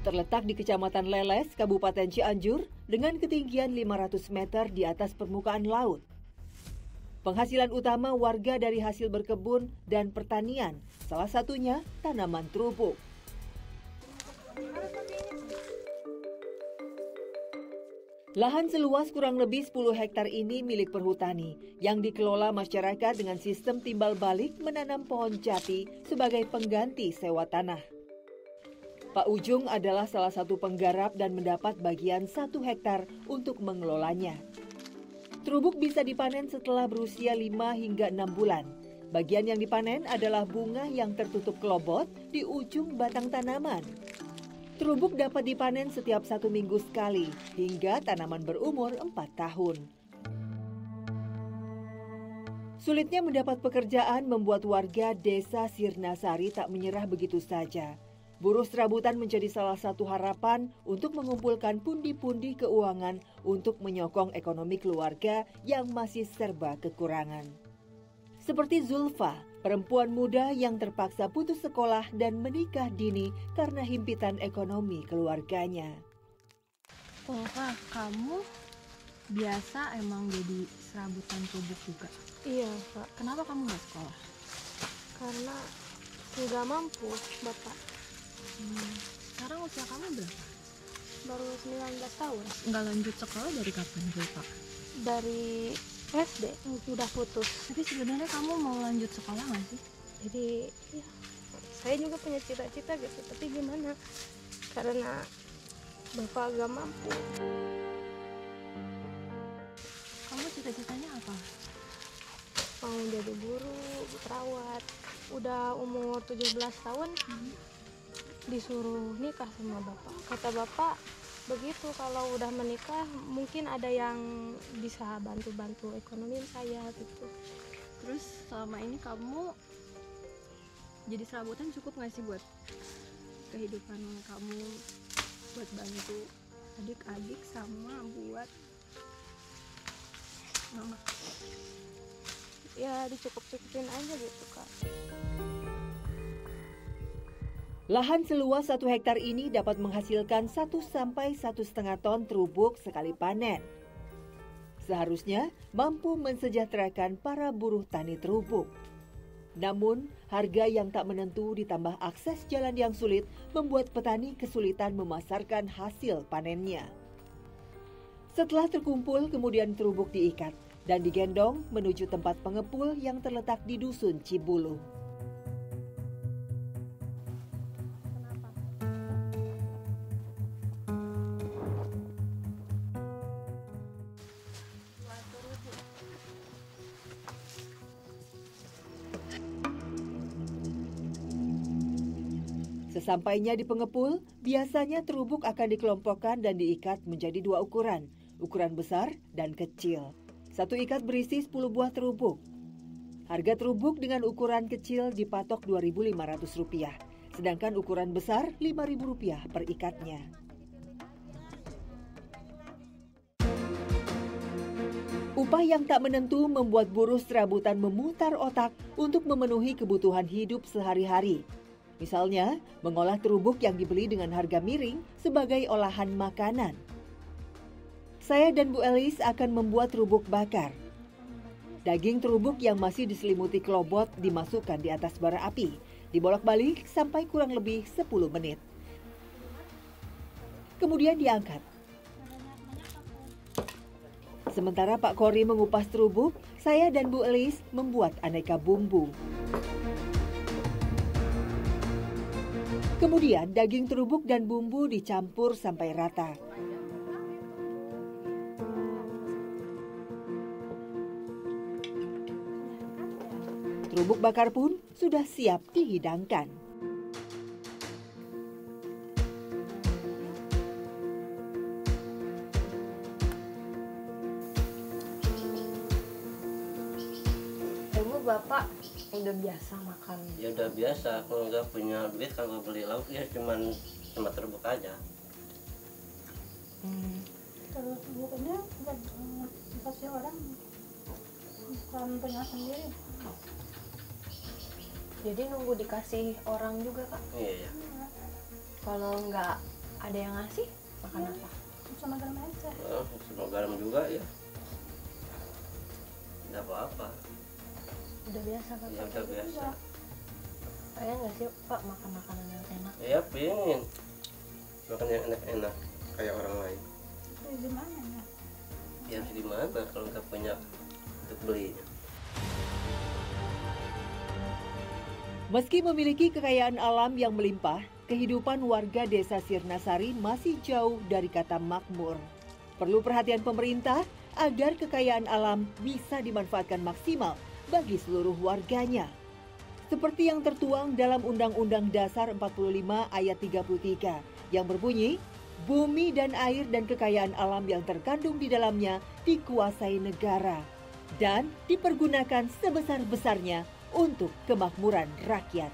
Terletak di Kecamatan Leles, Kabupaten Cianjur, dengan ketinggian 500 meter di atas permukaan laut. Penghasilan utama warga dari hasil berkebun dan pertanian, salah satunya tanaman terubuk. Lahan seluas kurang lebih 10 hektar ini milik perhutani yang dikelola masyarakat dengan sistem timbal balik menanam pohon jati sebagai pengganti sewa tanah. Pak Ujung adalah salah satu penggarap dan mendapat bagian 1 hektar untuk mengelolanya. Terubuk bisa dipanen setelah berusia 5 hingga 6 bulan. Bagian yang dipanen adalah bunga yang tertutup kelobot di ujung batang tanaman. Terubuk dapat dipanen setiap 1 minggu sekali hingga tanaman berumur 4 tahun. Sulitnya mendapat pekerjaan membuat warga desa Sirnasari tak menyerah begitu saja. Buruh serabutan menjadi salah satu harapan untuk mengumpulkan pundi-pundi keuangan untuk menyokong ekonomi keluarga yang masih serba kekurangan. Seperti Zulfa, perempuan muda yang terpaksa putus sekolah dan menikah dini karena himpitan ekonomi keluarganya. Oh, Kak, kamu biasa emang jadi serabutan terubuk juga? Iya, Pak. Kenapa kamu nggak sekolah? Karena nggak mampu, Bapak. Sekarang usia kamu berapa? Baru 19 tahun. Nggak lanjut sekolah dari kapan, Pak? Dari SD udah putus. Tapi sebenarnya kamu mau lanjut sekolah nggak sih? Jadi ya, saya juga punya cita-cita gitu. Tapi gimana? Karena Bapak gak mampu. Kamu cita-citanya apa? Mau jadi guru, perawat. Udah umur 17 tahun. Disuruh nikah sama bapak. Kata bapak begitu, kalau udah menikah mungkin ada yang bisa bantu-bantu ekonomi saya gitu. Terus selama ini kamu jadi serabutan cukup nggak sih buat kehidupan kamu, buat bantu adik-adik sama buat mama? Ya dicukup-cukupin aja gitu, Kak. Lahan seluas 1 hektar ini dapat menghasilkan 1 sampai 1,5 ton terubuk sekali panen. Seharusnya mampu mensejahterakan para buruh tani terubuk. Namun, harga yang tak menentu ditambah akses jalan yang sulit membuat petani kesulitan memasarkan hasil panennya. Setelah terkumpul, kemudian terubuk diikat dan digendong menuju tempat pengepul yang terletak di Dusun Cibulu. Sesampainya di pengepul, biasanya terubuk akan dikelompokkan dan diikat menjadi 2 ukuran, ukuran besar dan kecil. 1 ikat berisi 10 buah terubuk. Harga terubuk dengan ukuran kecil dipatok Rp2.500, sedangkan ukuran besar Rp5.000 per ikatnya. Upah yang tak menentu membuat buruh serabutan memutar otak untuk memenuhi kebutuhan hidup sehari-hari. Misalnya, mengolah terubuk yang dibeli dengan harga miring sebagai olahan makanan. Saya dan Bu Elis akan membuat terubuk bakar. Daging terubuk yang masih diselimuti kelobot dimasukkan di atas bara api, dibolak-balik sampai kurang lebih 10 menit. Kemudian diangkat. Sementara Pak Kori mengupas terubuk, saya dan Bu Elis membuat aneka bumbu. Kemudian daging terubuk dan bumbu dicampur sampai rata. Terubuk bakar pun sudah siap dihidangkan. Ibu bapak udah biasa makan? Ya udah biasa, kalau nggak punya duit kalau beli lauk ya cuman cuma terubuk aja. Kalau terubuknya bukan dikasih orang, bukan punya sendiri. Jadi nunggu dikasih orang juga, Kak? Iya. Kalau nggak Ada yang ngasih? Makan Iya. apa? Sama garam aja. Semua garam juga ya. Tidak apa-apa. Udah biasa Ya kakak. udah biasa. Pengen nggak sih Pak makan makanan yang enak? Ya pengen makan yang enak-enak kayak orang lain. Itu di mana ya? Ya harus di mana kalau nggak punya untuk belinya. Meski memiliki kekayaan alam yang melimpah, kehidupan warga desa Sirnasari masih jauh dari kata makmur. Perlu perhatian pemerintah agar kekayaan alam bisa dimanfaatkan maksimal bagi seluruh warganya. Seperti yang tertuang dalam Undang-Undang Dasar 45 ayat 33 yang berbunyi, bumi dan air dan kekayaan alam yang terkandung di dalamnya dikuasai negara dan dipergunakan sebesar-besarnya untuk kemakmuran rakyat.